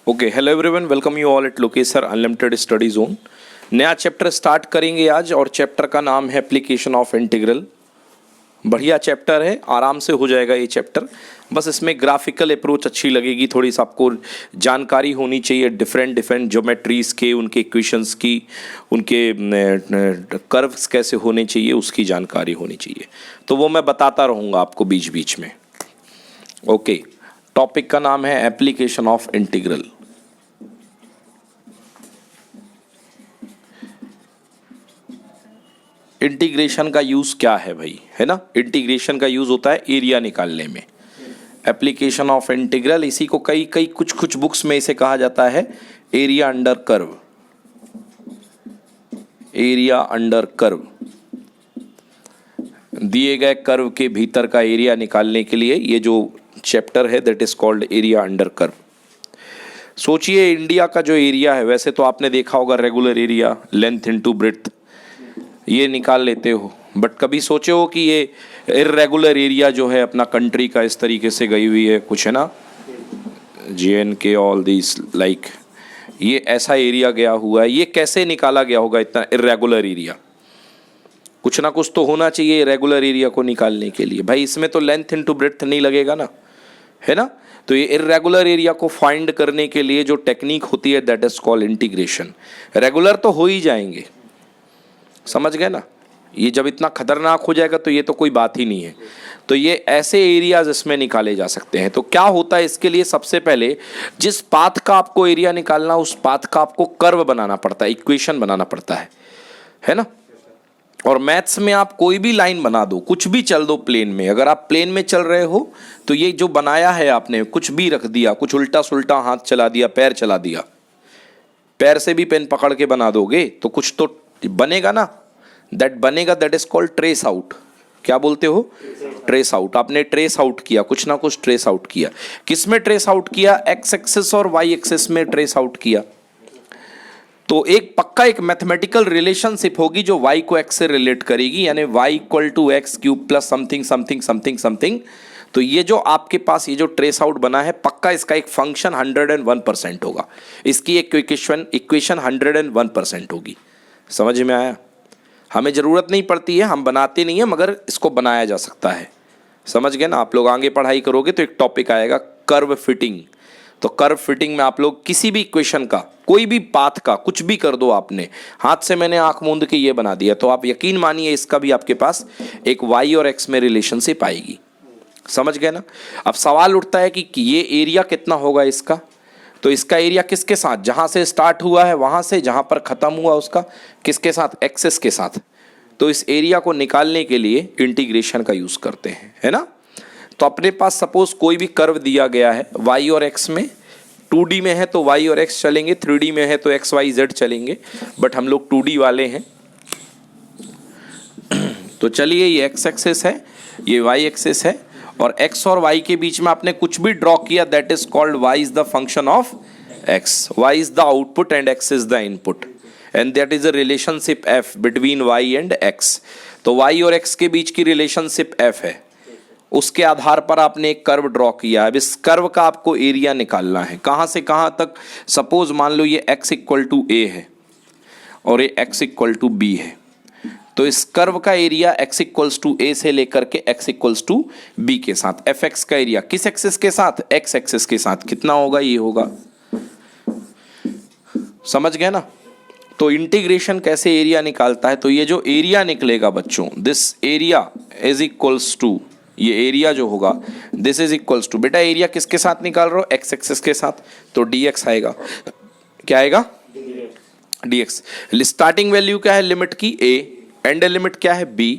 Okay, hello everyone, welcome you all at लोकेसर unlimited study zone. नया chapter start करेंगे आज और चैप्टर का नाम है एप्लीकेशन ऑफ इंटीग्रल। बढ़िया चैप्टर है, आराम से हो जाएगा ये चैप्टर। बस इसमें ग्राफिकल अप्रोच अच्छी लगेगी, थोड़ी सा आपको जानकारी होनी चाहिए डिफरेंट डिफरेंट ज्योमेट्रीज के, उनके इक्वेशंस की, उनके कर्व्स कैसे होने चाहिए उसकी जानकारी होनी चाहिए। तो वो मैं बताता रहूँगा आपको बीच बीच में। ओके, टॉपिक का नाम है एप्लीकेशन ऑफ इंटीग्रल। इंटीग्रेशन का यूज क्या है भाई, है ना? इंटीग्रेशन का यूज होता है एरिया निकालने में। एप्लीकेशन ऑफ इंटीग्रल, इसी को कई कई कुछ बुक्स में इसे कहा जाता है area under curve. Area under curve, दिए गए कर्व के भीतर का एरिया निकालने के लिए ये जो चैप्टर है that is called area under curve. सोचिए इंडिया का जो एरिया है, वैसे तो आपने देखा होगा regular area, length into breadth, ये निकाल लेते हो, बट कभी सोचे हो कि ये इर्रेगुलर एरिया जो है अपना कंट्री का इस तरीके से गई हुई है कुछ, है ना, JNK ऑल दिस लाइक, ये ऐसा एरिया गया हुआ है, ये कैसे निकाला गया होगा इतना इर्रेगुलर एरिया? कुछ ना कुछ तो होना चाहिए रेगुलर एरिया को निकालने के लिए। भाई इसमें तो लेंथ इनटू ब्रेड्थ नहीं लगेगा ना, है ना? तो ये इर्रेगुलर एरिया को फाइंड करने के लिए जो टेक्निक होती है that is called integration. Regular तो हो ही जाएंगे, समझ गए ना? ये जब इतना खतरनाक हो जाएगा तो ये तो कोई बात ही नहीं है। तो ये ऐसे एरियाज इसमें निकाले जा सकते हैं। तो क्या होता है इसके लिए, सबसे पहले जिस पाथ का आपको एरिया निकालना, उस पाथ का आपको कर्व बनाना पड़ता है, इक्वेशन बनाना पड़ता है ना? और मैथ्स में आप कोई भी लाइन बना दो, कुछ भी चल दो प्लेन में, अगर आप प्लेन में चल रहे हो तो ये जो बनाया है आपने, कुछ भी रख दिया, कुछ उल्टा सुल्टा हाथ चला दिया, पैर चला दिया, पैर से भी पेन पकड़ के बना दोगे तो कुछ तो बनेगा ना, दैट बनेगा, that is called trace out. क्या बोलते हो? Trace out. आपने ट्रेस आउट किया, कुछ ना कुछ ट्रेस आउट किया। किस में ट्रेस आउट किया? एक्स एक्सिस और वाई एक्सिस में ट्रेस आउट किया। तो एक पक्का एक मैथमेटिकल रिलेशनशिप होगी जो y को x से रिलेट करेगी, यानी y equal to x cube plus something something something something. तो ये जो आपके पास ये जो ट्रेस आउट बना है, पक्का इसका एक फंक्शन 101% होगा, इसकी एक इक्वेशन 101% होगी। समझ में आया? हमें ज़रूरत नहीं पड़ती है, हम बनाते नहीं हैं, मगर इसको बनाया जा सकता है। समझ गए ना? आप लोग आगे पढ़ाई करोगे तो एक टॉपिक आएगा कर्व फिटिंग। तो कर्व फिटिंग में आप लोग किसी भी इक्वेशन का, कोई भी पाथ का, कुछ भी कर दो आपने, हाथ से मैंने आंख मूंद के ये बना दिया, तो आप यकीन मानिए इसका भी आपके पास एक y और x में रिलेशनशिप आएगी। समझ गए ना? अब सवाल उठता है कि ये एरिया कितना होगा इसका? तो इसका एरिया किसके साथ, जहां से स्टार्ट हुआ है वहां से जहां पर खत्म हुआ उसका किसके साथ? एक्सेस के साथ। तो इस एरिया को निकालने के लिए इंटीग्रेशन का यूज करते हैं, है ना? तो अपने पास सपोज कोई भी कर्व दिया गया है y और x में, 2D में है तो y और x चलेंगे, 3D में है तो x y z चलेंगे, बट हम लोग 2D वाले हैं। तो चलिए, ये x एक्सिस है, ये y एक्सिस है, और x और y के बीच में आपने कुछ भी ड्रॉ किया, that is called y is the function of x, y is the output and x is the input, and that is a relationship f between y and x। तो y और x के बीच की relationship f है, उसके आधार पर आपने एक curve draw किया है। अब इस कर्व का आपको एरिया निकालना है, कहाँ से कहाँ तक। सपोज मान लो ये x इक्वल टू a है और ये x इक्वल टू b है, तो इस कर्व का area x equals to a से लेकर के x इक्वल्स टू b के साथ, fx का एरिया किस एक्सिस के साथ? x एक्सिस के साथ। कितना होगा? ये होगा। समझ गए ना? तो इंटीग्रेशन कैसे एरिया निकालता है? तो ये जो एरिया निकलेगा बच्चों, this area is equals to, ये एरिया जो होगा दिस इज इक्वल्स टू, बेटा एरिया किसके साथ निकाल रहे हो? एक्स एक्सिस के साथ, तो dx आएगा। क्या आएगा? dx। स्टार्टिंग वैल्यू क्या है लिमिट की? a, एंड लिमिट क्या है? b।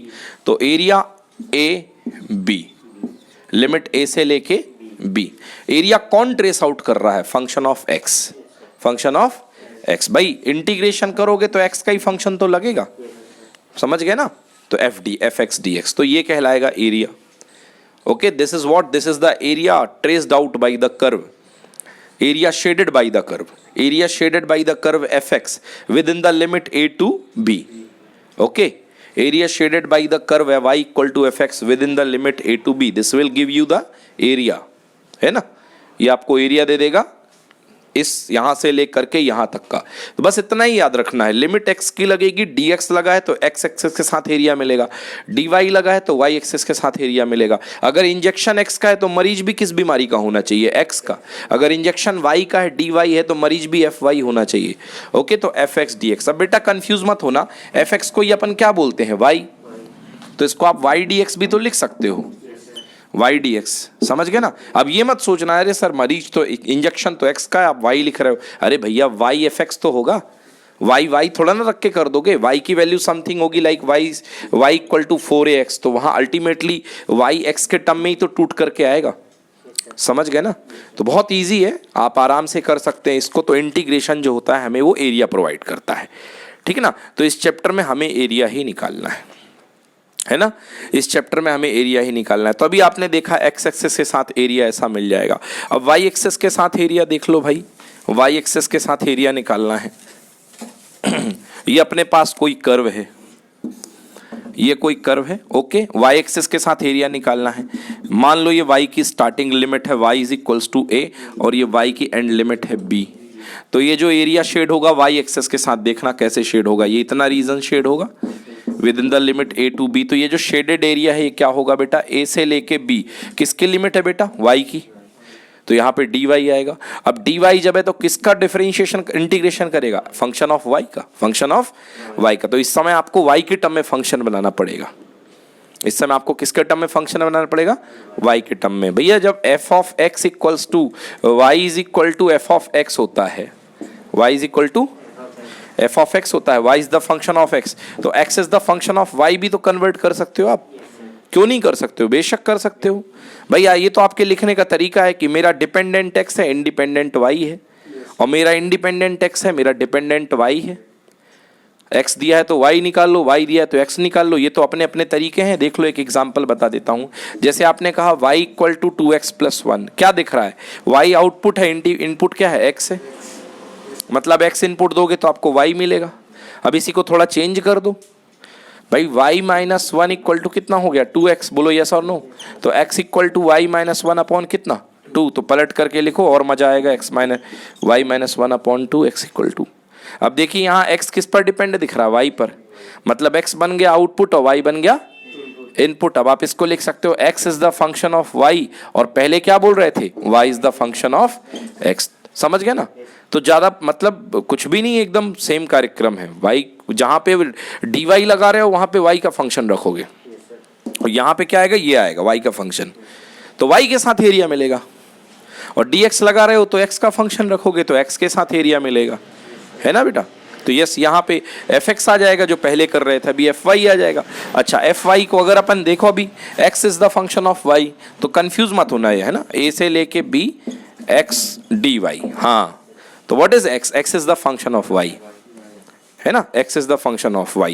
तो area a b, limit a से लेके b। एरिया कौन ट्रेस आउट कर रहा है? Function of x, function of x। भाई इंटीग्रेशन करोगे तो x का ही फंक्शन तो लगेगा। समझ गए ना? तो fx dx, तो ये कहलाएगा area. Okay, this is what? This is the area traced out by the curve. Area shaded by the curve. Area shaded by the curve fx within the limit a to b. Okay. Area shaded by the curve y equal to fx within the limit a to b. This will give you the area. है ना? ये आपको area दे देगा इस यहां से लेकर के यहां तक का। तो बस इतना ही याद रखना है, लिमिट x की लगेगी, dx लगा है तो x एक्सिस के साथ एरिया मिलेगा, dy लगा है तो y एक्सिस के साथ एरिया मिलेगा। अगर इंजेक्शन x का है तो मरीज भी किस बीमारी का होना चाहिए, x का। अगर इंजेक्शन y का है, dy है, तो मरीज भी fy होना चाहिए। ओके, तो fx dx। अब बेटा कंफ्यूज मत होना, fx को ये अपन क्या बोलते हैं, y, तो इसको आप y dx भी तो लिख सकते हो, y dx, समझ गए ना। अब ये मत सोचना अरे सर मरीज तो इंजेक्शन तो x का है, आप y लिख रहे हो। अरे भैया y fx तो होगा, y थोड़ा ना रख के कर दोगे, y की वैल्यू समथिंग होगी like y equal to 4ax, तो वहां अल्टीमेटली y x के टर्म में ही तो टूट करके आएगा, समझ गए ना। तो बहुत इजी है, आप आराम से कर सकते हैं इसको। तो इंटीग्रेशन जो होता है हमें वो एरिया प्रोवाइड करता है, ठीक है ना। तो इस चैप्टर में हमें एरिया ही निकालना है ना, इस चैप्टर में हमें एरिया ही निकालना है। तो अभी आपने देखा x एक्सिस के साथ एरिया ऐसा मिल जाएगा। अब y एक्सिस के साथ एरिया देख लो भाई, y एक्सिस के साथ एरिया निकालना है। ये अपने पास कोई कर्व है, ये कोई कर्व है, ओके। y एक्सिस के साथ एरिया निकालना है। मान लो ये y की स्टार्टिंग लिमिट है, y is equals to a, और ये y की एंड लिमिट है b। तो ये जो एरिया शेड होगा y एक्सिस के साथ, देखना कैसे शेड होगा, ये इतना रीजन शेड होगा within the limit a to b। तो ये जो शेडेड एरिया है ये क्या होगा बेटा, a से लेके b, किसकी लिमिट है बेटा, y की, तो यहाँ पे dy आएगा। अब dy जब है तो किसका डिफरेंशिएशन इंटीग्रेशन करेगा, फंक्शन ऑफ y का, फंक्शन ऑफ y का। तो इस समय आपको y के टर्म में फंक्शन बनाना पड़ेगा, इस समय आपको किसके टर्म में फंक्शन बनाना पड़ेगा, y के टर्म में। भैया जब f of x equals to y is equal to f of x होता है, y is equal to f of x होता है, y is the function of x, तो x is the function of y भी तो convert कर सकते हो आप, क्यों नहीं कर सकते हो, बेशक कर सकते हो भैया। ये तो आपके लिखने का तरीका है कि मेरा डिपेंडेंट x है, इंडिपेंडेंट y है, और मेरा इंडिपेंडेंट x है, मेरा डिपेंडेंट y है। x दिया है तो y निकाल लो, y दिया है तो x निकाल लो, ये तो अपने अपने तरीके हैं। देख लो एक एग्जांपल बता देता हूं। जैसे आपने कहा y equal to 2x plus 1, क्या दिख रहा है, y आउटपुट है, इनपुट क्या है, x है, मतलब x इनपुट दोगे तो आपको y मिलेगा। अब इसी को थोड़ा चेंज कर दो भाई, y माइनस 1 इक्वल टू कितना हो गया, 2x, बोलो यस और नो। तो x equal to y minus 1 upon कितना, 2, तो पलट करके लिखो और मजा आएगा, x minus y minus 1 upon 2 x equal to. अब देखिए यहाँ x किस पर डिपेंड दिख रहा है, y पर, मतलब x बन गया आउटपुट और y बन गया इनपुट। अब आप इसको लिख सकते हो x is the function of y, और पहले क्या बोल रहे थे, y is the function of x, समझ गए ना। तो ज्यादा मतलब कुछ भी नहीं, एकदम सेम कार्यक्रम है। y जहां पे dy लगा रहे हो वहां पे y का फंक्शन रखोगे, और यहाँ पे क्या आएगा, ये आएगा y का फंक्शन, तो y के साथ एरिया मिलेगा। और dx लगा रहे हो तो x का फंक्शन रखोगे तो x के साथ एरिया मिलेगा, है ना बेटा। तो यस यहाँ पे fx आ जाएगा जो पहले कर रहे थे, अभी fy आ जाएगा। अच्छा fy को अगर अपन देखो, अभी x is the function of y, तो कंफ्यूज मत होना है ना, a से लेके b x dy, हाँ। तो what is x, x is the function of y, है ना, x is the function of y,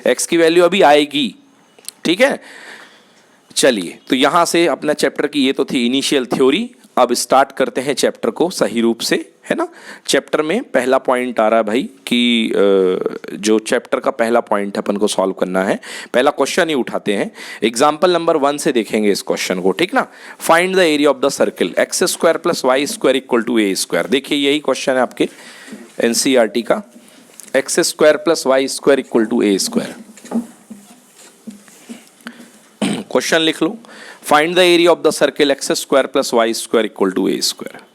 x की वैल्यू अभी आएगी, ठीक है। चलिए, तो यहां से अपना चैप्टर की ये तो थी इनिशियल थ्योरी। अब स्टार्ट करते हैं चैप्टर को सही रूप से, है ना। चैप्टर में पहला पॉइंट आ रहा है भाई कि जो चैप्टर का पहला पॉइंट अपन को सॉल्व करना है, पहला क्वेश्चन ही उठाते हैं। एग्जाम्पल नंबर 1 से देखेंगे इस क्वेश्चन को, ठीक ना। Find the area of the circle X square plus Y square equal to A square. देखिए यही क्वेश्चन है आपके एनसीईआरटी का, X square plus Y square equal to A square. Question लिख लो, find the area of the circle X square plus Y square equal to A square.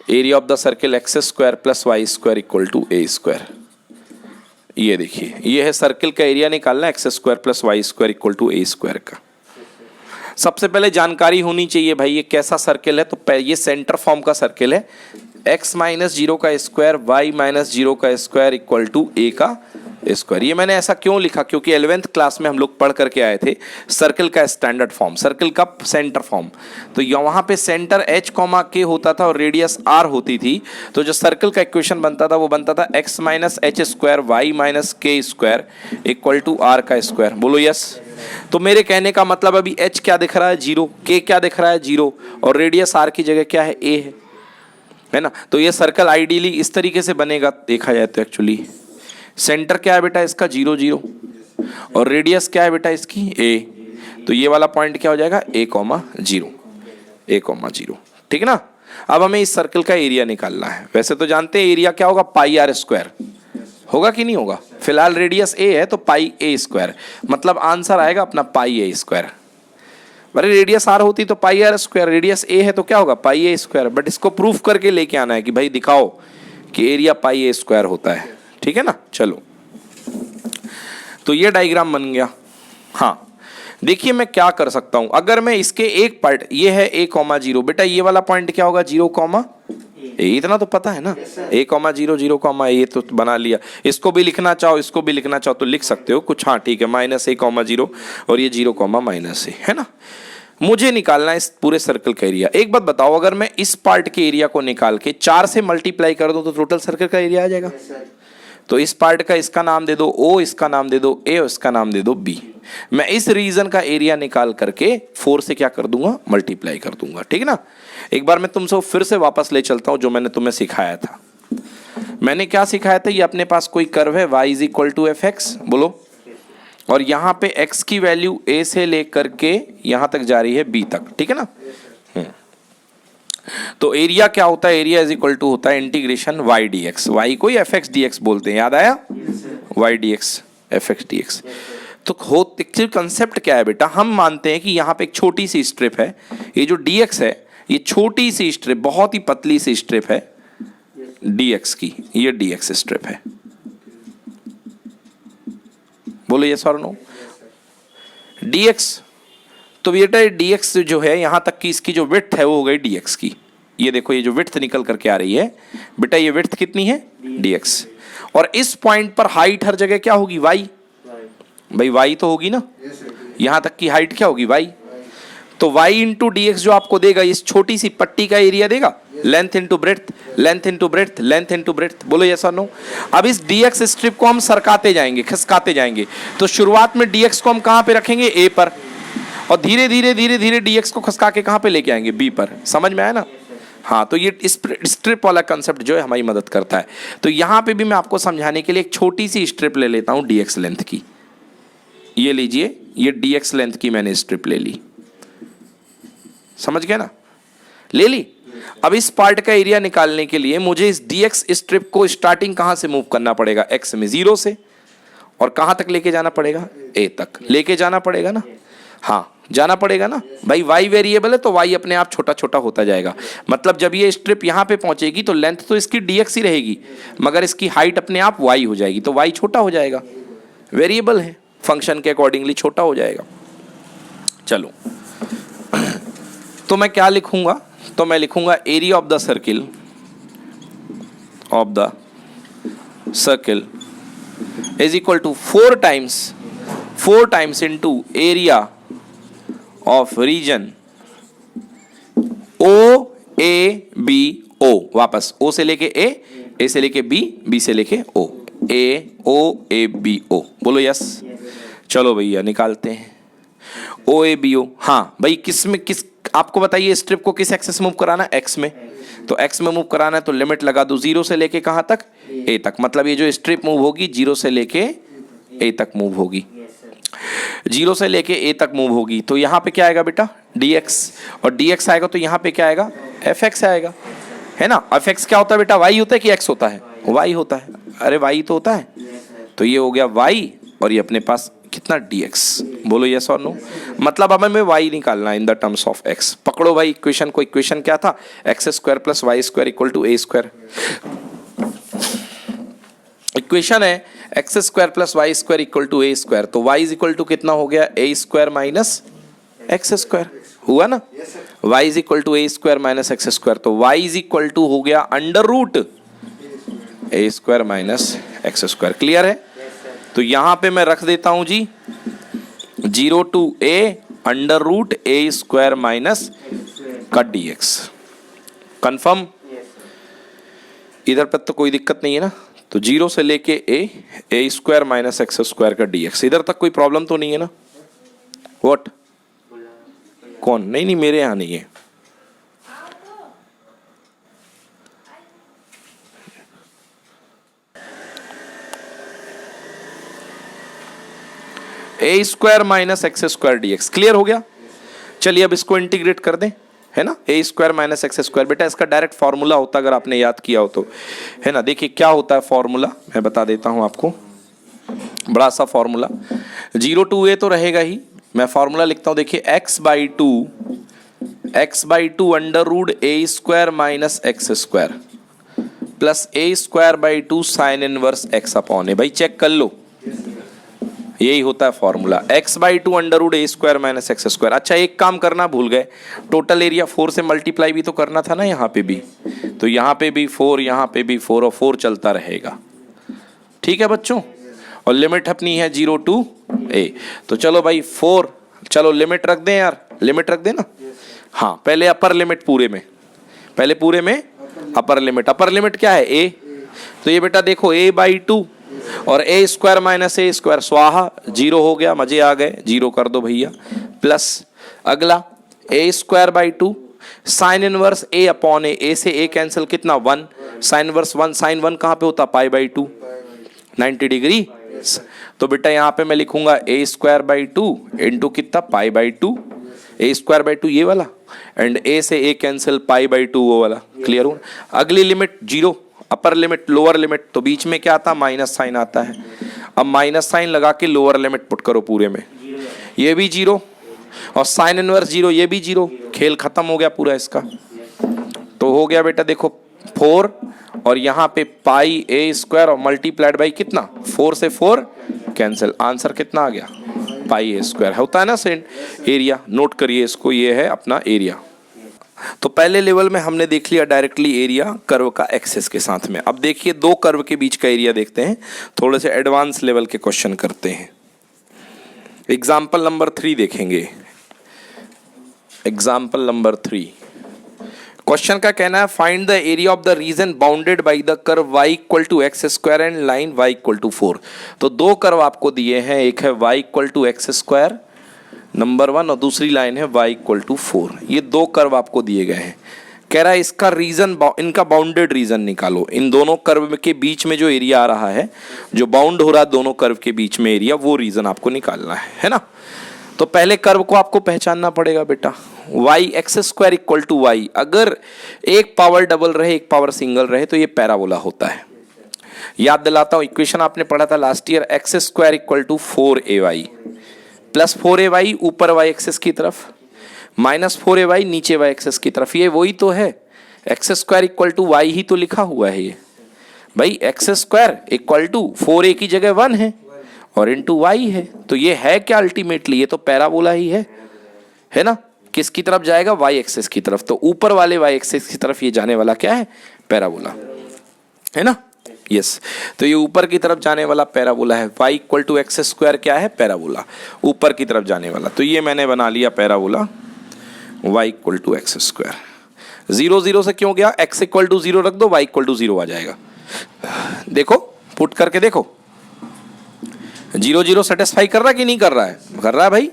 Area of the circle X square plus Y square equal to A square. ये देखिए, ये है circle का area निकालना, x square plus Y square equal to A square का। सबसे पहले जानकारी होनी चाहिए भाई ये कैसा सर्किल है, तो ये सेंटर फॉर्म का सर्किल है, x माइनस 0 का स्क्वायर y माइनस 0 का स्क्वायर इक्वल टू a का स्क्वायर। ये मैंने ऐसा क्यों लिखा, क्योंकि 11th क्लास में हम लोग पढ़ करके आए थे सर्किल का स्टैंडर्ड फॉर्म, सर्किल का सेंटर फॉर्म। तो वहाँ पे सेंटर h कॉमा k होता था और रेडियस r होती थी। तो जो सर्किल का इक्वेशन बनता था वो बनता था x minus h square y minus k square equal to r का स्क्वायर। बोलो यस। तो मेरे कहने का मतलब अभी h क्या दिख रहा है 0, k क्या दिख रहा है 0, और रेडियस r की जगह क्या है a है ना। तो ये सर्कल आइडियली इस तरीके से बनेगा, देखा जाए तो एक्चुअली सेंटर क्या है बेटा इसका 0 0, और रेडियस क्या है बेटा इसकी a। तो ये वाला पॉइंट क्या हो जाएगा a, 0 a, 0। ठीक है ना। अब हमें इस सर्कल का एरिया निकालना है। वैसे तो जानते हैं एरिया क्या होगा, पाई आर स्क्वायर होगा कि नहीं होगा। फिलहाल रेडियस ए है तो पाई ए स्क्वायर, मतलब आंसर आएगा अपना पाई ए स्क्वायर। अरे रेडियस आर होती तो पाई आर स्क्वायर, रेडियस ए है तो क्या होगा, पाई ए स्क्वायर। बट इसको प्रूफ करके लेके आना है कि भाई दिखाओ कि एरिया पाई ए स्क्वायर होता है, ठीक है ना। चलो तो ये डायग्राम बन गया। हाँ देखिए मैं क्या कर सकता हूं, अगर मैं इसके एक पार्ट, ये है a कॉमा जीरो, बेटा ये वाला पॉइंट क्या होगा, 0 कॉमा ए, इतना तो पता है ना, a कॉमा जीरो 0 कॉमा ए, तो बना लिया। इसको भी लिखना चाहो, इसको भी लिखना चाहो तो लिख सकते हो कुछ, हाँ ठीक है, माइनस a कॉमा जीरो और ये 0 कॉमा माइनस ए, है ना। मुझे निकालना है इस पूरे सर्कल का एरिया। एक बात बताओ, अगर मैं इस पार्ट के एरिया को निकाल के 4 से मल्टीप्लाई कर दूं तो टोटल सर्कल का एरिया आ जाएगा। तो इस पार्ट का इसका नाम दे दो O, इसका नाम दे दो A और इसका नाम दे दो B। मैं इस रीजन का एरिया निकाल करके 4 से क्या कर दूंगा, मल्टीप्लाई कर दूंगा, ठीक है ना। एक बार मैं तुमसे फिर से वापस ले चलता हूं जो मैंने तुम्हें सिखाया था। मैंने क्या सिखाया था, ये अपने पास कोई कर्व है y is equal to f x, बोलो, और यहाँ पे x की वैल्यू a से लेकर के यहाँ तक जा रही है b तक, ठीक है ना। तो एरिया क्या होता है, एरिया इज इक्वल टू होता है इंटीग्रेशन y dx, y को ही एफ एक्स डी एक्स बोलते हैं, याद आया, y dx F x D x. तो कंसेप्ट क्या है बेटा, हम मानते हैं कि यहाँ पे एक छोटी सी स्ट्रिप है, ये जो dx है ये छोटी सी स्ट्रिप, बहुत ही पतली सी स्ट्रिप है dx की, ये dx स्ट्रिप है, बोलो यस और नो। dx तो बेटा dx जो है यहाँ तक की इसकी जो विड्थ है वो हो गई dx की। ये देखो ये जो विड्थ निकल करके आ रही है बेटा, ये विड्थ कितनी है dx, और इस पॉइंट पर हाइट हर जगह क्या होगी, y, भाई y तो होगी ना, यहाँ तक की हाइट क्या होगी y। तो y इंटू डी एक्स जो आपको देगा इस छोटी सी पट्टी का एरिया देगा, length into breadth, length into breadth, length into breadth, बोलो यस और नो। अब इस dx स्ट्रिप को हम सरकाते जाएंगे, खिसकाते जाएंगे। तो शुरुआत में dx को हम कहाँ पे रखेंगे, a पर, और धीरे धीरे धीरे धीरे dx को खसका के कहाँ पे लेके आएंगे, b पर। समझ में आया ना। हाँ तो ये स्ट्रिप वाला कंसेप्ट जो है हमारी मदद करता है। तो यहाँ पे भी मैं आपको समझाने के लिए एक छोटी सी स्ट्रिप ले लेता हूँ dx लेंथ की। ये लीजिए, ये dx लेंथ की मैंने स्ट्रिप ले ली, समझ गया ना, ले ली। अब इस पार्ट का एरिया निकालने के लिए मुझे इस dx स्ट्रिप को स्टार्टिंग कहाँ से मूव करना पड़ेगा, x में 0 से, और कहाँ तक लेके जाना पड़ेगा, a तक लेके जाना पड़ेगा ना। हाँ जाना पड़ेगा ना भाई, y वेरिएबल है तो y अपने आप छोटा छोटा होता जाएगा। मतलब जब ये स्ट्रिप यहाँ पे पहुंचेगी तो लेंथ तो इसकी dx ही रहेगी, मगर इसकी हाइट अपने आप y हो जाएगी, तो y छोटा हो जाएगा, वेरिएबल है, फंक्शन के अकॉर्डिंगली छोटा हो जाएगा। चलो तो मैं क्या लिखूंगा, तो मैं लिखूंगा area of the circle is equal to 4 times into area of region O A B O, वापस ओ से लेके ए से लेके बी से लेके ओ, ए बी ओ, बोलो यस। चलो भैया निकालते हैं ओ ए बी ओ। हाँ भाई किस में किस, आपको बताइए स्ट्रिप को किस एक्सेस मूव कराना है, एक्स में। तो एक्स में मूव कराना है तो लिमिट लगा दो 0 से लेके कहाँ तक, ए तक। मतलब ये जो स्ट्रिप मूव होगी 0 से लेके ए तक मूव होगी, 0 से लेके ए तक मूव होगी। तो यहाँ पे क्या आएगा बेटा, dx, और dx आएगा तो यहाँ पे क्या आएगा, fx आएगा, है ना। fx क्या होता है बेटा, y होता है कि x होता है, y होता है। अरे y तो होता है, तो ये हो गया y, और ये अपने पास कितना dx, बोलो यस और नो। मतलब अब हमें y निकालना है in the terms of x। पकड़ो भाई इक्वेशन को, इक्वेशन क्या था, X square plus Y square equal to A square. Equation है x square plus Y square equal to A square, तो y इज इक्वल टू कितना हो गया, A square minus x square, हुआ ना। y is equal to A square minus x square, तो y is equal to हो गया under root ए square minus x square. Clear है। तो यहां पे मैं रख देता हूं जी 0 to a under root A square minus का dx। कंफर्म, इधर पर तो कोई दिक्कत नहीं है ना। तो 0 से लेके ए स्क्वायर माइनस एक्स स्क्वायर का dx, इधर तक कोई प्रॉब्लम तो नहीं है ना। व्हाट, कौन, नहीं मेरे यहाँ नहीं है। A square minus x square dx, clear हो गया। चलिए अब इसको इंटीग्रेट कर दें। है ना, ए स्क्वायर माइनस एक्स स्क्वायर। बेटा इसका डायरेक्ट फॉर्मूला होता अगर आपने याद किया हो तो, है ना। देखिए क्या होता है फॉर्मूला, मैं बता देता हूं आपको, बड़ा सा फॉर्मूला। 0 टू ए तो रहेगा ही, मैं फॉर्मूला लिखता हूं, देखिए X by two under root A square minus x square plus A square by two sine inverse X upon A. भाई चेक कर लो, यही होता है formula, X by two under root A square minus x square. अच्छा एक काम करना भूल गए, टोटल एरिया 4 से मल्टीप्लाई भी तो करना था ना यहाँ पे भी, तो यहाँ पे भी 4, यहाँ पे भी 4 और 4 चलता रहेगा। ठीक है बच्चों, और लिमिट अपनी है 0 टू ए। तो चलो भाई 4, चलो लिमिट रख दें यार, लिमिट रख दें ना। हाँ पहले अपर लिमिट पूरे में, पहले पूरे में अपर लिमिट, अपर लिमिट क्या है ए, तो ये बेटा देखो ए बाई टू और ए स्क्वायर माइनस ए स्क्वायर स्वाहा, 0 हो गया, मजे आ गए, 0 कर दो भैया, प्लस अगला A square by two sine inverse A upon A से ए कैंसिल, कितना 1, साइन इनवर्स 1, साइन 1 कहाँ पे होता, पाई बाई टू 90 डिग्री। तो बेटा यहाँ पे मैं लिखूंगा ए स्क्वायर बाई टू इंटू कितना, pi by two, A square by to ये वाला, एंड ए से A cancel, pi by two वो वाला। क्लियर हो। अगली limit 0, upper limit lower limit, तो बीच में क्या आता, माइनस साइन आता है। अब माइनस साइन लगा के लोअर लिमिट पुट करो पूरे में, ये भी 0 और साइन इनवर्स 0, ये भी 0, खेल खत्म हो गया पूरा इसका। तो हो गया बेटा देखो 4 और यहाँ पे पाई ए स्क्वायर और मल्टीप्लाइड बाई कितना, 4 से 4 कैंसिल, आंसर कितना आ गया, पाई ए स्क्वायर। होता है ना सेंट एरिया, नोट करिए इसको, ये है अपना एरिया। तो पहले लेवल में हमने देख लिया डायरेक्टली एरिया कर्व का एक्सेस के साथ में। अब देखिए दो कर्व के बीच का एरिया देखते हैं, थोड़े से एडवांस लेवल के क्वेश्चन करते हैं। एग्जाम्पल नंबर 3 देखेंगे। एग्जाम्पल नंबर 3 क्वेश्चन का कहना है find the area of the region bounded by the curve y equal to x square and line y equal to 4। तो दो कर्व आपको दिए हैं, एक है y equal to x square number 1 और दूसरी लाइन है y इक्वल टू 4। ये दो कर्व आपको दिए गए हैं। कह रहा है इसका रीजन, इनका बाउंडेड रीजन निकालो। इन दोनों कर्व के बीच में जो एरिया आ रहा है, जो बाउंड हो रहा है दोनों कर्व के बीच में एरिया, वो रीजन आपको निकालना है ना। तो पहले कर्व को आपको पहचानना पड़ेगा बेटा, y x square equal to y. अगर एक पावर डबल रहे एक पावर सिंगल रहे तो ये पैराबोला होता है। याद दिलाता हूं, इक्वेशन आपने पढ़ा था last year, x square equal to 4ay plus 4ay ऊपर y एक्सेस की तरफ माइनस 4ay नीचे y एक्सेस की तरफ। ये वही तो है, x square equal to y ही तो लिखा हुआ है ये भाई। X square equal to 4a की जगह 1 है और इंटू वाई है, तो ये है क्या अल्टीमेटली, ये तो पैराबोला ही है ना। किसकी तरफ जाएगा, y एक्सेस की तरफ। तो ऊपर वाले y एक्सेस की तरफ ये जाने वाला क्या है, पैराबोला, है ना। यस, तो ये ऊपर की तरफ जाने वाला पैराबोला है। y equal to x square क्या है, पैराबोला, ऊपर की तरफ जाने वाला। तो ये मैंने बना लिया parabola y equal to x square. 0 0 से क्यों गया, x इक्वल टू 0 रख दो, y इक्वल टू 0 आ जाएगा। देखो पुट करके देखो, 0 0 सेटिस्फाई कर रहा है कि नहीं कर रहा है, कर रहा है भाई।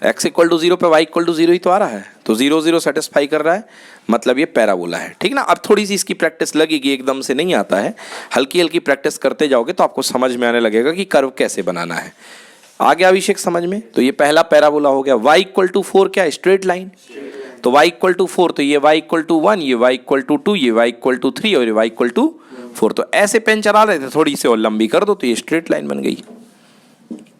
x इक्वल टू 0 पे y इक्वल टू 0 ही तो आ रहा है, तो 0 0 सेटिस्फाई कर रहा है, मतलब ये पैराबोला है। ठीक ना। अब थोड़ी सी इसकी प्रैक्टिस लगेगी, एकदम से नहीं आता है, हल्की हल्की प्रैक्टिस करते जाओगे तो आपको समझ में आने लगेगा कि कर्व कैसे बनाना है। आ गया अभिषेक समझ में। तो ये पहला पैराबोला हो गया। y इक्वल टू 4 क्या है, स्ट्रेट लाइन। तो y इक्वल टू 4, तो ये y इक्वल टू 1, ये y इक्वल टू 2, ये y इक्वल टू 3 और ये y इक्वल टू 4। तो ऐसे पेन चला रहे थे, थोड़ी सी और लंबी कर दो तो ये स्ट्रेट लाइन बन गई।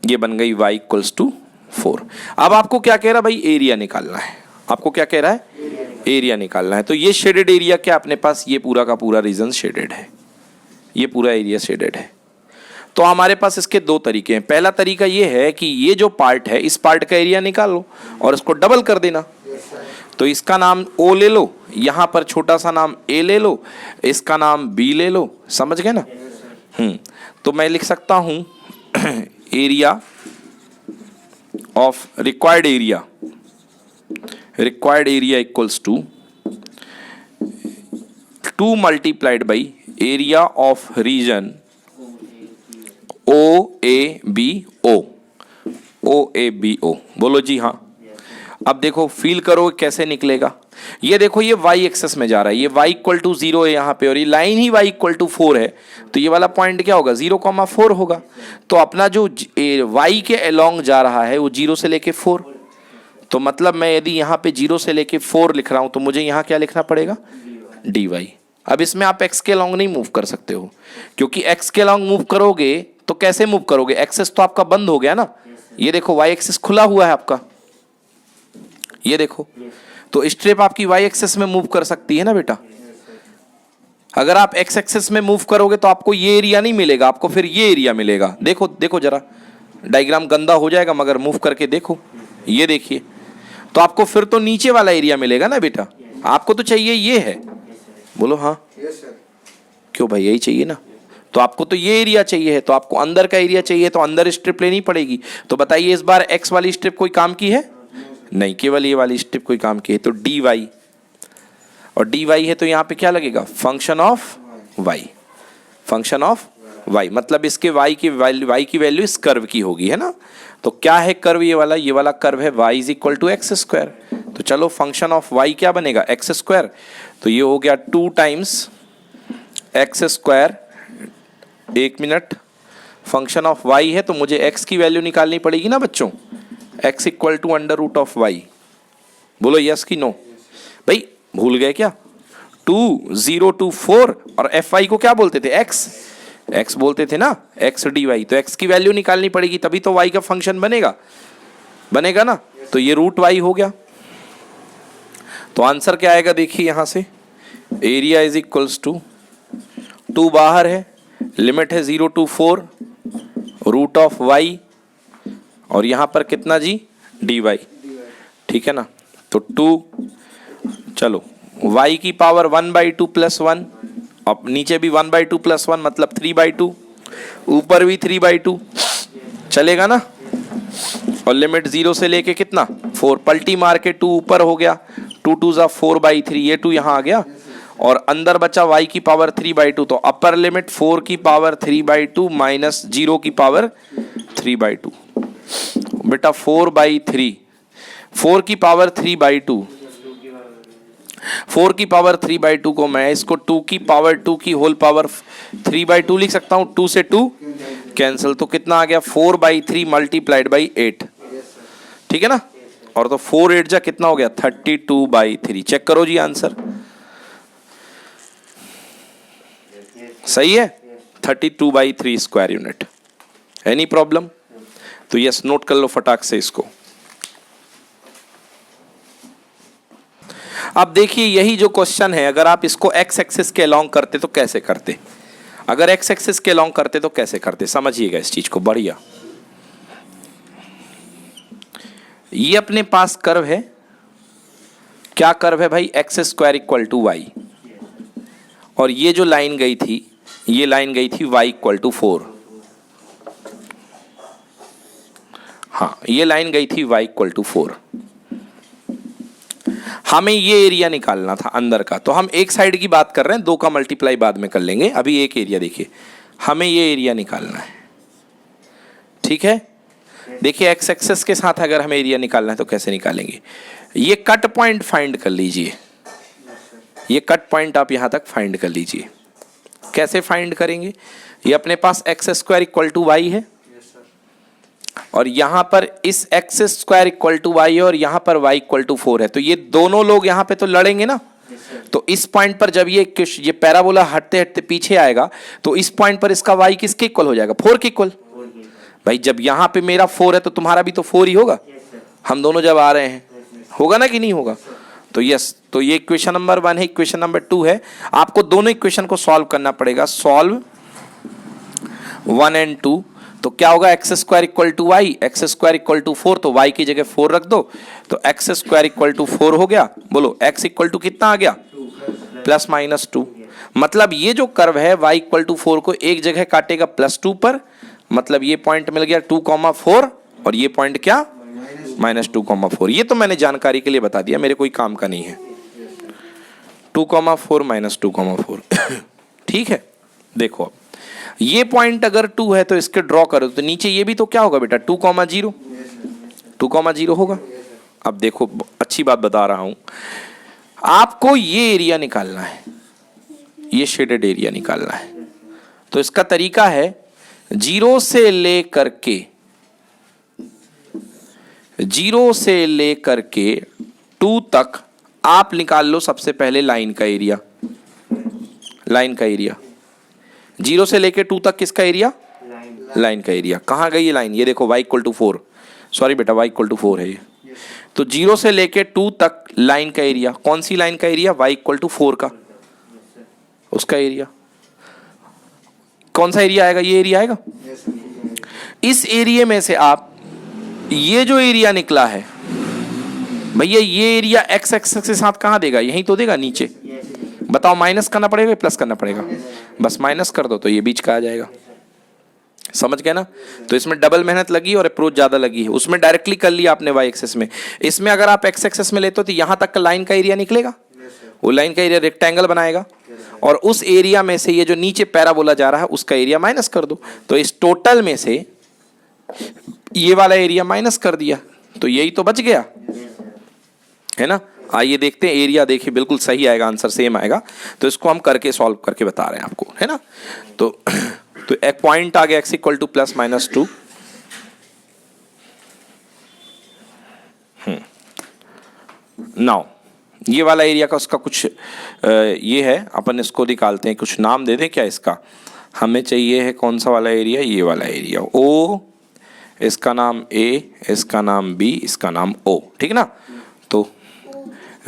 ये बन गई y इक्वल्स टू 4। अब आपको क्या कह रहा है भाई, एरिया निकालना है। आपको क्या कह रहा है, एरिया निकालना है। तो ये शेडेड एरिया क्या अपने पास, ये पूरा का पूरा रीजन शेडेड है, ये पूरा एरिया शेडेड है। तो हमारे पास इसके दो तरीके हैं। पहला तरीका ये है कि ये जो पार्ट है, इस पार्ट का एरिया निकालो और इसको डबल कर देना। तो इसका नाम O ले लो, यहां पर छोटा सा नाम A ले लो, इसका नाम B ले लो, समझ गए ना। तो मैं लिख सकता हूं area of required area equals to 2 multiplied by area of region OABO। बोलो जी हाँ। अब देखो फील करो कैसे निकलेगा। ये देखो ये y एक्सेस में जा रहा है, ये y इक्वल टू 0 है यहाँ पे और ये लाइन ही y इक्वल टू 4 है। तो ये वाला पॉइंट क्या होगा, 0,4 होगा। तो अपना जो y के अलोंग जा रहा है वो 0 से लेके 4, तो मतलब मैं यदि यहाँ पे 0 से लेके 4 लिख रहा हूं तो मुझे यहाँ क्या लिखना पड़ेगा, dy। अब इसमें आप x के अलॉन्ग नहीं मूव कर सकते हो, क्योंकि x के अलॉन्ग मूव करोगे तो कैसे मूव करोगे, एक्सेस तो आपका बंद हो गया ना। ये देखो y एक्सेस खुला हुआ है आपका, ये देखो, तो स्ट्रिप आपकी y एक्सेस में मूव कर सकती है ना बेटा। अगर आप x एक्सेस में मूव करोगे तो आपको ये एरिया नहीं मिलेगा, आपको फिर ये एरिया मिलेगा। देखो देखो जरा, डायग्राम गंदा हो जाएगा मगर मूव करके देखो, ये देखिए, तो आपको फिर तो नीचे वाला एरिया मिलेगा ना बेटा। आपको तो चाहिए ये है, बोलो हाँ, क्यों भाई, यही चाहिए ना। तो आपको तो ये एरिया चाहिए है, तो आपको अंदर का एरिया चाहिए, तो अंदर स्ट्रिप लेनी पड़ेगी। तो बताइए इस बार x वाली स्ट्रिप कोई काम की है नहीं, केवल ये वाली स्ट्रिप कोई काम की है। तो dy, और dy है तो यहाँ पे क्या लगेगा, function of y, function of y, मतलब इसके y की वैल्यू इस कर्व की होगी, है ना। तो क्या है कर्व, ये वाला कर्व है y is equal to x square. तो चलो फंक्शन ऑफ y क्या बनेगा, एक्स स्क्वायर। तो ये हो गया 2 times x square, 1 minute, function of y है तो मुझे x की वैल्यू निकालनी पड़ेगी ना बच्चों, x equal to under root of y। बोलो यस की नो, भाई भूल गए क्या, 2 0 to 4 और fy को क्या बोलते थे, x बोलते थे ना, x dy। तो x की वैल्यू निकालनी पड़ेगी तभी तो y का फंक्शन बनेगा ना। तो ये रूट y हो गया। तो आंसर क्या आएगा देखिए यहां से, एरिया इज इक्वल्स टू 2 बाहर है, लिमिट है 0 to 4 रूट ऑफ y, और यहां पर कितना जी, dy, ठीक है ना। तो 2, चलो y की पावर 1/2 प्लस 1, अब नीचे भी 1/2 प्लस 1 मतलब 3/2, ऊपर भी 3/2 चलेगा ना। और लिमिट 0 से लेके कितना 4, पलटी मार के 2 ऊपर हो गया, 2 2 जा 4/3, ये 2 यहाँ आ गया, और अंदर बचा y की पावर 3/2। तो अपर लिमिट 4 की पावर 3/2 माइनस 0 की पावर 3/2, बेटा 4/3, 4 की पावर 3/2, 4 की पावर 3/2 को मैं इसको 2 की पावर 2 की होल पावर 3/2 लिख सकता हूं, 2 से 2 कैंसिल, तो कितना आ गया 4/3 मल्टीप्लाइड बाई 8, ठीक है ना। और तो 4 8 जा कितना हो गया 32/3। चेक करो जी आंसर सही है, 32/3 स्क्वायर यूनिट। एनी प्रॉब्लम, तो यस नोट कर लो फटाक से इसको। अब देखिए यही जो क्वेश्चन है, अगर आप इसको x एक्सिस के अलोंग करते तो कैसे करते, अगर x एक्सिस के अलोंग करते तो कैसे करते, समझिएगा इस चीज को बढ़िया। ये अपने पास कर्व है, क्या कर्व है भाई, x square equal to y, और ये जो लाइन गई थी, ये लाइन गई थी y इक्वल टू 4, हाँ ये लाइन गई थी y इक्वल टू 4। हमें ये एरिया निकालना था अंदर का, तो हम एक साइड की बात कर रहे हैं, 2 का मल्टीप्लाई बाद में कर लेंगे, अभी एक एरिया देखिए, हमें ये एरिया निकालना है, ठीक है। देखिए एक्स एक्सेस के साथ अगर हमें एरिया निकालना है तो कैसे निकालेंगे, ये कट पॉइंट फाइंड कर लीजिए, ये कट पॉइंट आप यहां तक फाइंड कर लीजिए। कैसे फाइंड करेंगे, ये अपने पास X square equal to Y है, और यहां पर इस X square equal to Y है, और यहां पर वाई इक्वल टू 4 है, तो ये दोनों लोग यहां पे तो लड़ेंगे ना। तो इस पॉइंट पर जब ये पैराबोला हटते हटते पीछे आएगा, तो इस पॉइंट पर इसका वाई किसके इक्वल हो जाएगा, 4 के इक्वल। भाई जब यहां पे मेरा 4 है तो तुम्हारा भी तो 4 ही होगा, हम दोनों जब आ रहे हैं, होगा ना कि नहीं होगा। तो यस, तो ये इक्वेशन नंबर 1 है, इक्वेशन नंबर 2 है, आपको दोनों इक्वेशन को सॉल्व करना पड़ेगा। सॉल्व 1 and 2, तो क्या होगा, x square equal to Y, x square equal to 4, तो वाई की जगह 4 रख दो, तो एक्स स्क्वायर इक्वल टू 4 हो गया। बोलो एक्स इक्वल टू कितना आ गया, प्लस माइनस 2। मतलब ये जो कर्व है y इक्वल टू 4 को एक जगह काटेगा +2 पर, मतलब ये पॉइंट मिल गया 2,4, और ये पॉइंट क्या, -2,4। ये तो मैंने जानकारी के लिए बता दिया, मेरे कोई काम का नहीं है। 2,4 -2,4 ठीक है। देखो अब ये पॉइंट अगर 2 है तो इसके ड्रॉ करो, तो नीचे ये भी तो क्या होगा बेटा, 2,0 2,0 होगा। अब देखो अच्छी बात बता रहा हूं, आपको ये एरिया निकालना है, ये शेडेड एरिया निकालना है। तो इसका तरीका है 0 से लेकर के 0 से लेकर के 2 तक आप निकाल लो सबसे पहले लाइन का एरिया। लाइन का एरिया 0 से लेकर 2 तक किसका एरिया? लाइन का एरिया। कहाँ गई ये लाइन? ये देखो y इक्वल टू 4, सॉरी बेटा y इक्वल टू 4 है ये। तो 0 से लेके 2 तक लाइन का एरिया, कौन सी लाइन का एरिया? y इक्वल टू 4 का, उसका एरिया। कौन सा एरिया आएगा? ये एरिया आएगा। इस एरिया में से आप ये जो एरिया निकला है भैया, ये एरिया x एक्सिस के साथ कहाँ देगा? यहीं तो देगा, नीचे। बताओ माइनस करना पड़ेगा या प्लस करना पड़ेगा? बस माइनस कर दो तो ये बीच का आ जाएगा। समझ गए ना? तो इसमें डबल मेहनत लगी और अप्रोच ज्यादा लगी है। उसमें डायरेक्टली कर लिया आपने y एक्सिस में। इसमें अगर आप x एक्सिस में लेते हो तो यहां तक का लाइन का एरिया निकलेगा। वो लाइन का एरिया रेक्टेंगल बनाएगा और उस एरिया में से ये जो नीचे पैराबोला जा रहा है उसका एरिया माइनस कर दो। तो इस टोटल में से ये वाला एरिया माइनस कर दिया तो यही तो बच गया, है ना? आइए देखते हैं एरिया। देखिए बिल्कुल सही आएगा, आंसर सेम आएगा। तो इसको हम करके सॉल्व करके बता रहे हैं आपको, है ना? तो एक पॉइंट आ गया x equal two plus minus 2। Now ये वाला एरिया का उसका कुछ ये है, अपन इसको निकालते हैं। कुछ नाम दे दें क्या इसका? हमें चाहिए है कौन सा वाला एरिया? ये वाला एरिया O, इसका नाम A, इसका नाम B, इसका नाम O, ठीक ना? तो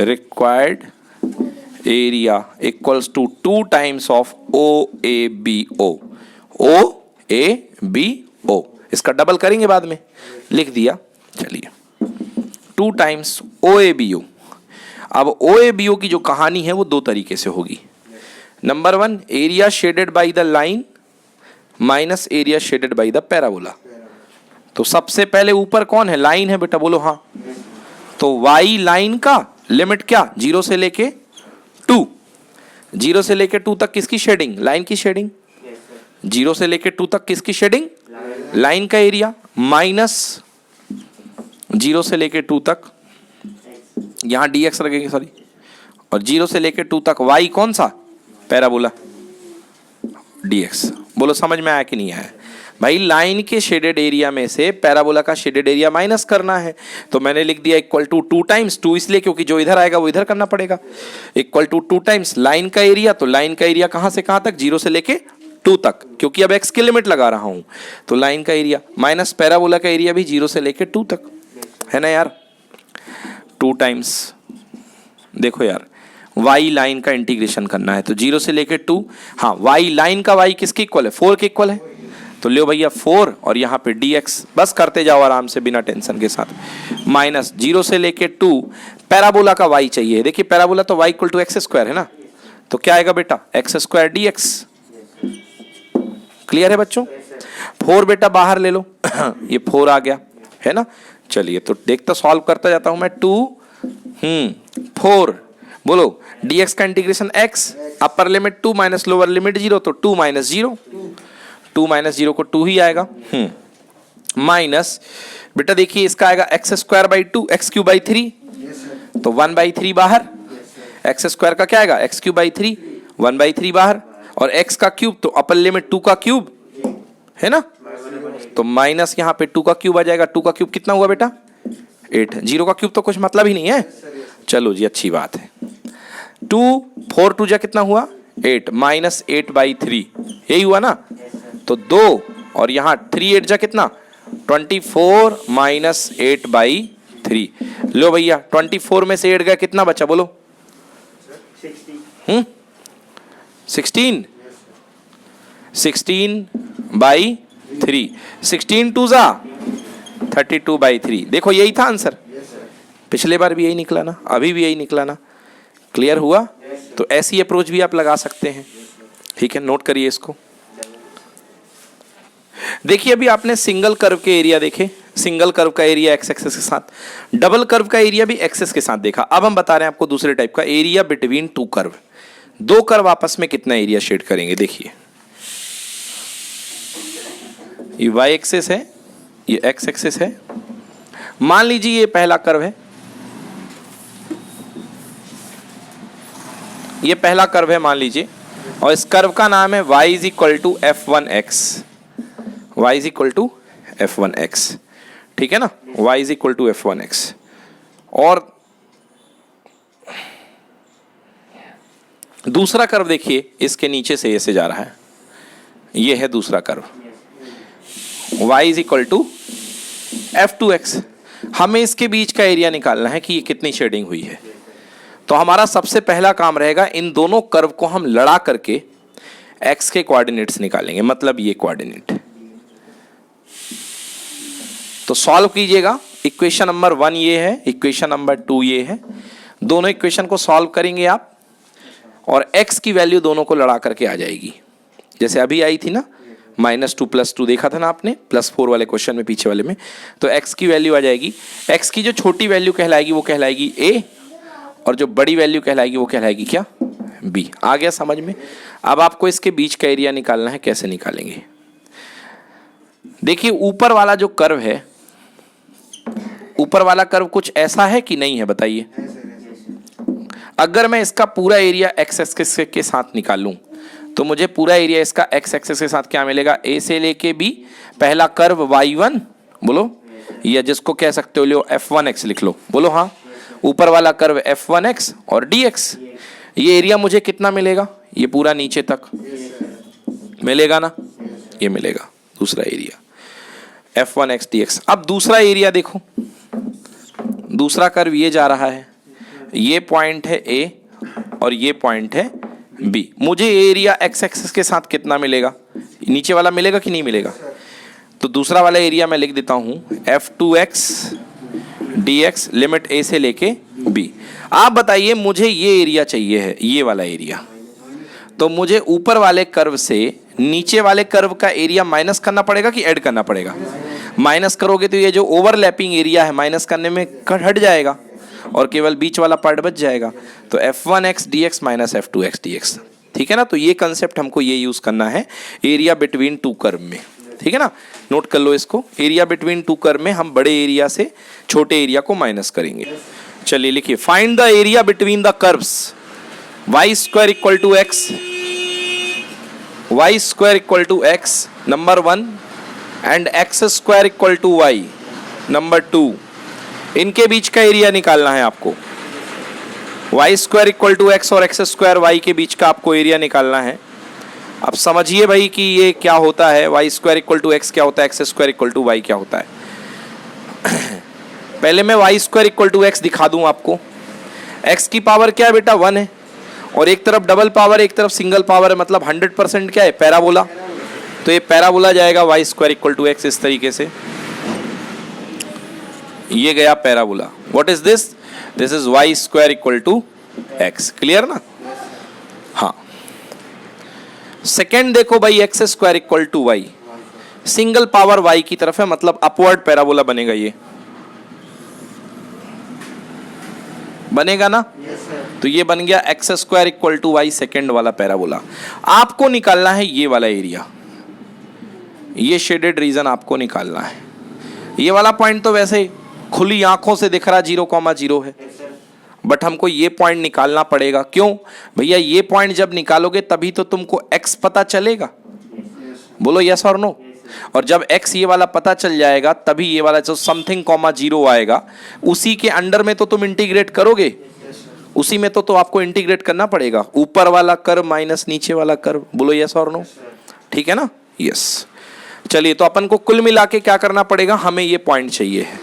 required area equals to 2 times of OABO। OABO इसका डबल करेंगे बाद में, लिख दिया। चलिए 2 टाइम्स OABO। अब OABO की जो कहानी है वो 2 तरीके से होगी। Number 1, area shaded by the line minus area shaded by the parabola. तो सबसे पहले ऊपर कौन है? लाइन है बेटा, बोलो हाँ। तो y लाइन का लिमिट क्या? 0 से लेके 2। 0 से लेके 2 तक किसकी शेडिंग? लाइन की शेडिंग। 0 से लेके 2 तक किसकी शेडिंग? लाइन का एरिया माइनस 0 से लेके 2 तक, यहां dx रखेंगे सॉरी, और 0 से लेके 2 तक y कौन सा? Parabola dx। बोलो समझ में आया कि नहीं आया? भाई लाइन के शेडेड एरिया में से पैराबोला का शेडेड एरिया माइनस करना है। तो मैंने लिख दिया इक्वल टू 2 टाइम्स 2, इसलिए क्योंकि जो इधर आएगा वो इधर करना पड़ेगा। इक्वल टू 2 टाइम्स लाइन का एरिया। तो लाइन का एरिया कहां से कहां तक? 0 से लेके 2 तक, क्योंकि अब x की लिमिट लगा रहा हूं। तो लाइन का एरिया माइनस पैराबोला का एरिया भी 0 से लेके 2 तक, है ना यार? 2 टाइम्स देखो यार, y लाइन का इंटीग्रेशन करना है तो 0 से लेके 2। हाँ, y लाइन का y किसके इक्वल है? 4 के इक्वल है। तो लो भैया 4 और यहाँ पे dx, बस करते जाओ आराम से बिना टेंशन के साथ। माइनस 0 से लेके 2, पैराबोला का y चाहिए। देखिए पैराबोला तो y equal to x square है ना, तो क्या आएगा बेटा? X square dx। क्लियर है बच्चों? 4 बेटा बाहर ले लो ये 4 आ गया, है ना? चलिए तो देखता सॉल्व करता जाता हूं मैं। 2 4 बोलो dx का integration x, upper limit 2 minus lower limit 0, तो 2 माइनस 0, 2 माइनस 0 को 2 ही आएगा। माइनस बेटा देखिए इसका आएगा x square by 2, x cube by 3, तो 1/3 बाहर। एक्स स्क्वायर का क्या आएगा? एक्स क्यूब बाई 3, 1/3 बाहर। और x का क्यूब तो अपर लिमिट 2 का क्यूब, है ना? तो माइनस यहाँ पे 2 का क्यूब आ जाएगा। 2 का क्यूब कितना हुआ बेटा? 8। 0 का क्यूब तो कुछ मतलब ही नहीं है। चलो जी अच्छी बात है। 2 4 2 जा कितना हुआ? 8 माइनस 8/3, यही हुआ ना? तो 2 और यहाँ 3 8 जा कितना? 24 माइनस 8/3। लो भैया 24 में से 8 गया, कितना बचा बोलो? 16 16/3। 16 2 जा 32/3। देखो यही था आंसर, पिछले बार भी यही निकला ना, अभी भी यही निकला ना। क्लियर हुआ? तो ऐसी अप्रोच भी आप लगा सकते हैं। ठीक है, नोट करिए इसको। देखिए अभी आपने सिंगल कर्व के एरिया देखे, सिंगल कर्व का एरिया एक्स एक्सिस के साथ, डबल कर्व का एरिया भी एक्सिस के साथ देखा। अब हम बता रहे हैं आपको दूसरे टाइप का एरिया बिटवीन 2 कर्व। 2 कर्व आपस में कितना एरिया शेड करेंगे। देखिए ये y एक्सिस है, ये x एक्सिस है। मान लीजिए ये पहला कर्व है, ये पहला कर्व है मान लीजिए, और इस कर्व का नाम है y is equal to f1x। y is equal to f1x। ठीक है ना, y is equal to f1x। और दूसरा कर्व देखिए, इसके नीचे से ऐसे जा रहा है, ये है दूसरा curve, y is equal to f2x। हमें इसके बीच का एरिया निकालना है कि ये कितनी शेडिंग हुई है। तो हमारा सबसे पहला काम रहेगा, इन दोनों कर्व को हम लड़ा करके x के कोऑर्डिनेट्स निकालेंगे, मतलब ये कोऑर्डिनेट। तो सॉल्व कीजिएगा। इक्वेशन नंबर 1 ये है, इक्वेशन नंबर 2 ये है। दोनों इक्वेशन को सॉल्व करेंगे आप, और x की वैल्यू दोनों को लड़ा करके आ जाएगी, जैसे अभी आई थी ना, -2 + 2 देखा था ना आपने +4 वाले क्वेश्चन में, पीछे वाले में। तो x की वैल्यू आ जाएगी, x की जो छोटी वैल्यू कहलाएगी वो कहलाएगी a, और जो बड़ी वैल्यू कहलाएगी वो कहलाएगी क्या, b। आ गया समझ में। अब आपको इसके बीच का एरिया निकालना है, कैसे निकालेंगे। देखिए ऊपर वाला जो कर्व है, ऊपर वाला कर्व कुछ ऐसा है कि नहीं है, बताइए। अगर मैं इसका पूरा एरिया x एक्सिस के साथ निकालूं तो मुझे पूरा एरिया इसका x एक्सिस के साथ क्या मिलेगा, a से लेके b। पहला कर्व y1 बोलो, या जिसको कह सकते हो लो f1x लिख लो, बोलो हाँ। ऊपर वाला कर्व f1x और dx, ये एरिया मुझे कितना मिलेगा, ये पूरा नीचे तक मिलेगा ना, ये मिलेगा दूसरा एरिया f1x dx। अब दूसरा एरिया देखो, दूसरा कर्व ये जा रहा है, ये पॉइंट है a और ये पॉइंट है b। मुझे एरिया x एक्सिस के साथ कितना मिलेगा, नीचे वाला मिलेगा कि नहीं मिलेगा। तो दूसरा वाला एरिया मैं लिख देता हूं f2x dx, लिमिट a से लेके b। आप बताइए मुझे ये एरिया चाहिए है, ये वाला एरिया। तो मुझे ऊपर वाले कर्व से नीचे वाले कर्व का एरिया माइनस करना पड़ेगा कि ऐड करना पड़ेगा। माइनस करोगे तो ये जो ओवरलैपिंग एरिया है माइनस करने में हट जाएगा और केवल बीच वाला पार्ट बच जाएगा। तो f1x dx minus f2x dx, ठीक है ना। तो ये कंसेप्ट हमको ये यूज करना है एरिया बिटवीन टू कर्व में, ठीक है ना। नोट कर लो इसको, एरिया बिटवीन टू कर्व में हम बड़े एरिया से छोटे एरिया को माइनस करेंगे। चलिए लिखिए, find the area between the curves y square equal to x, y square equal to x number 1 and x square equal to y number 2। इनके बीच का एरिया निकालना है आपको। y square equal to x और x स्क्वायर y के बीच का आपको एरिया निकालना है। अब समझिए भाई कि ये क्या होता है, y square equal to x क्या होता है, x square equal to y क्या होता है। पहले मैं y square equal to x दिखा दूं आपको। x की पावर क्या है बेटा, 1 है, और एक तरफ डबल पावर एक तरफ सिंगल पावर है, मतलब 100% क्या है, पैराबोला। तो ये पैराबोला जाएगा y square equal to x इस तरीके से, ये गया parabola. What is this, this is y square equal to x। Clear ना। हाँ, सेकेंड देखो भाई, x square equal to y, single power y की तरफ है, मतलब अपवर्ड पैराबोला बनेगा, ये बनेगा ना। तो ये बन गया x square equal to y, second वाला पैराबोला। आपको निकालना है ये वाला एरिया, ये शेडेड रीजन आपको निकालना है। ये वाला पॉइंट तो वैसे खुली आंखों से दिख रहा 0,0 है, बट हमको ये पॉइंट निकालना पड़ेगा। क्यों भैया, ये पॉइंट जब निकालोगे तभी तो तुमको x पता चलेगा, बोलो यस और नो। और जब x ये वाला पता चल जाएगा तभी ये वाला जो समथिंग 0 आएगा उसी के अंडर में तो तुम इंटीग्रेट करोगे, उसी में तो आपको इंटीग्रेट करना पड़ेगा। ऊपर वाला कर्व माइनस नीचे वाला कर्व, बोलो यस और नो, ठीक है ना। यस, चलिए तो अपन को कुल मिला के क्या करना पड़ेगा, हमें ये पॉइंट चाहिए है,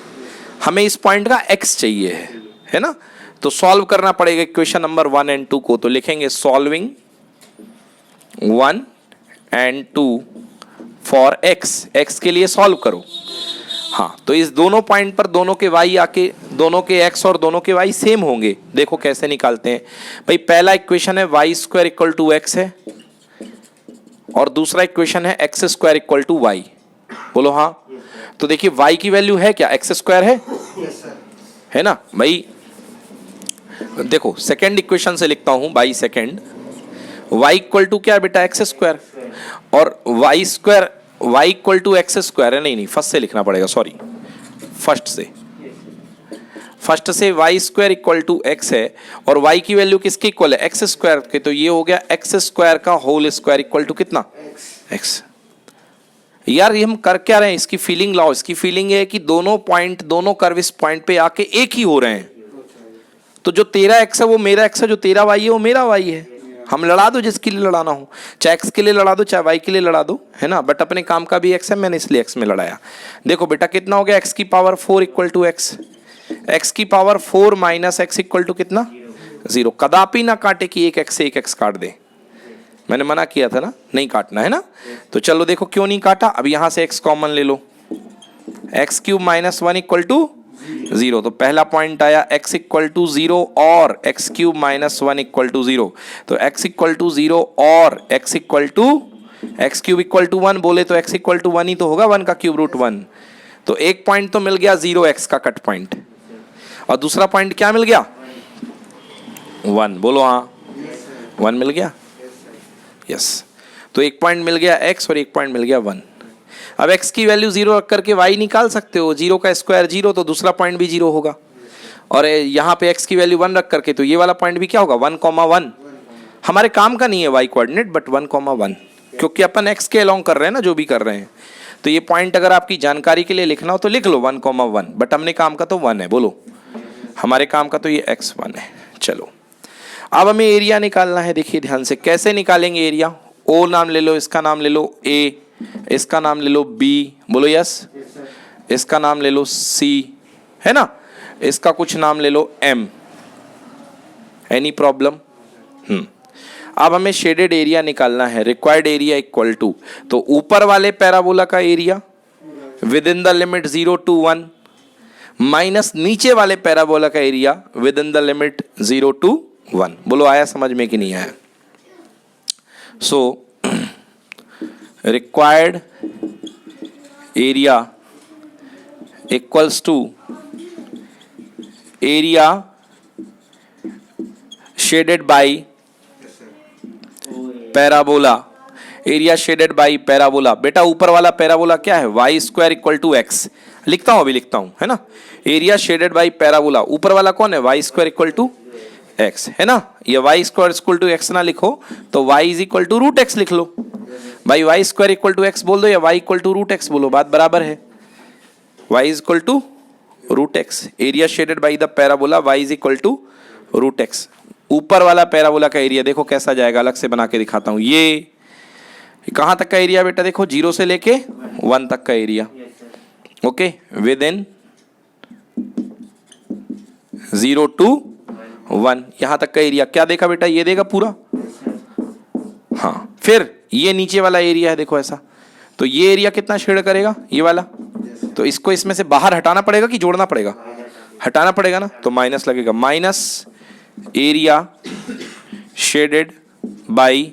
हमें इस पॉइंट का x चाहिए है ना। तो सॉल्व करना पड़ेगा इक्वेशन नंबर 1 एंड 2 को। तो लिखेंगे सॉल्विंग 1 एंड 2 फॉर x के लिए सॉल्व करो। हाँ, तो इस दोनों पॉइंट पर दोनों के y आके दोनों के x और दोनों के y सेम होंगे। देखो कैसे निकालते हैं भाई। पहला इक्वेशन है y square equal to x है, और दूसरा इक्वेशन है x square equal to y, बोलो हाँ। तो देखिए y की वैल्यू है क्या, x स्क्वायर है ना भाई। देखो सेकेंड इक्वेशन से लिखता हूं, by second, y equal to क्या है बेटा, x स्क्वायर, और y square y equal to x square है। नहीं, फर्स्ट से लिखना पड़ेगा, सॉरी, फर्स्ट से y square equal to x है, और y की वैल्यू किसके इक्वल है, x स्क्वायर के। तो ये हो गया x स्क्वायर का होल स्क्वायर इक्वल टू कितना, x। यार ये हम कर क्या रहे हैं, इसकी फीलिंग लाओ। इसकी फीलिंग है कि दोनों पॉइंट, दोनों कर्व इस पॉइंट पे आके एक ही हो रहे हैं। तो जो तेरा एक्स है वो मेरा एक्स है, जो तेरा वाई है वो मेरा वाई है। हम लड़ा दो जिसके लिए लड़ाना हो, चाहे एक्स के लिए लड़ा दो चाहे वाई के लिए लड़ा दो, है ना। बट अपने काम का भी एक्स है, मैंने इसलिए एक्स में लड़ाया। देखो बेटा कितना हो गया, एक्स की power 4 equal to X, X की power 4 minus X equal to कितना, 0। कदापि ना काटे कि एक एक्स से एक एक्स काट दे, मैंने मना किया था ना, नहीं काटना है ना। तो चलो देखो क्यों नहीं काटा, अब यहां से एक्स कॉमन ले लो, X cube minus 1 equal to 0। तो पहला पॉइंट आया x इक्वल टू 0 और x cube minus 1 equal to 0। तो x इक्वल टू 0 और x equal to x cube equal to 1 बोले तो x इक्वल टू 1 ही तो होगा, 1 का क्यूब रूट 1। तो एक पॉइंट तो मिल गया 0x का कट पॉइंट, और दूसरा पॉइंट क्या मिल गया, 1। बोलो हाँ, 1 मिल गया, यस। तो एक पॉइंट मिल गया x और एक पॉइंट मिल गया 1। अब x की वैल्यू 0 रख करके y निकाल सकते हो, 0 का स्क्वायर 0, तो दूसरा पॉइंट भी 0 होगा। और यहाँ पे x की वैल्यू 1 रख करके तो ये वाला पॉइंट भी क्या होगा, 1,1। हमारे काम का नहीं है y कोऑर्डिनेट, बट 1,1, क्योंकि अपन x के अलोंग कर रहे हैं ना, जो भी कर रहे हैं। तो ये पॉइंट अगर आपकी जानकारी के लिए लिखना हो तो लिख लो 1,1, बट हमने काम का तो 1 है। बोलो हमारे काम का तो ये x1 है। चलो अब हमें एरिया निकालना है। देखिए ध्यान से कैसे निकालेंगे एरिया। ओ नाम ले लो, इसका नाम ले लो A, इसका नाम ले लो B, बोलो यस, इसका नाम ले लो C, है ना, इसका कुछ नाम ले लो M। Any problem? अब हमें शेडेड एरिया निकालना है। रिक्वायर्ड एरिया इक्वल टू, तो ऊपर वाले पैराबोला का area with in the limit 0 to 1 minus नीचे वाले पैराबोला का area with in the limit 0 to 1। बोलो आया समझ में कि नहीं आया? So required area equals to area shaded by parabola। Area shaded by parabola. बेटा ऊपर वाला पैराबोला क्या है, y square equal to x. लिखता हूं, अभी लिखता हूं, है ना। एरिया शेडेड बाई पैराबोला, ऊपर वाला कौन है, y square equal to x, है ना। ये y square equal to x ना लिखो तो y is equal to root x लिख लो। भाई y square equal to x बोल दो या Y equal to root x बोलो, बात बराबर है। Y is equal to root x, area shaded by the parabola y is equal to root x. ऊपर वाला पैराबोला का एरिया देखो कैसा जाएगा, अलग से बना के दिखाता हूं। ये कहां तक का एरिया बेटा, देखो 0 से लेके 1 तक का area, okay, with in 0 to 1 यहां तक का एरिया क्या देखा बेटा, ये देगा पूरा। हाँ, फिर ये नीचे वाला एरिया है देखो ऐसा, तो ये एरिया कितना शेड करेगा, ये वाला। तो इसको इसमें से बाहर हटाना पड़ेगा कि जोड़ना पड़ेगा, हटाना पड़ेगा ना, तो माइनस लगेगा। Minus area shaded by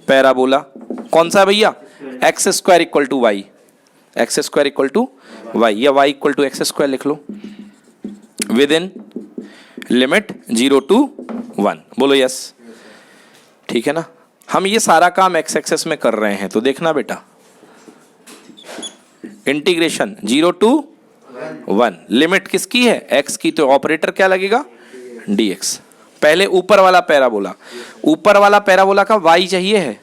parabola, कौन सा भैया, X square equal to Y, x square equal to Y, या Y equal to x square लिख लो, विद इन लिमिट 0 to 1। बोलो यस, ठीक है ना। हम ये सारा काम एक्स एक्सेस में कर रहे हैं, तो देखना बेटा, इंटीग्रेशन 0 to 1, लिमिट किसकी है, एक्स की, तो ऑपरेटर क्या लगेगा, dx। पहले ऊपर वाला पैराबोला, ऊपर वाला पैराबोला का y चाहिए है,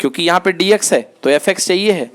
क्योंकि यहां पे dx है तो fx चाहिए है,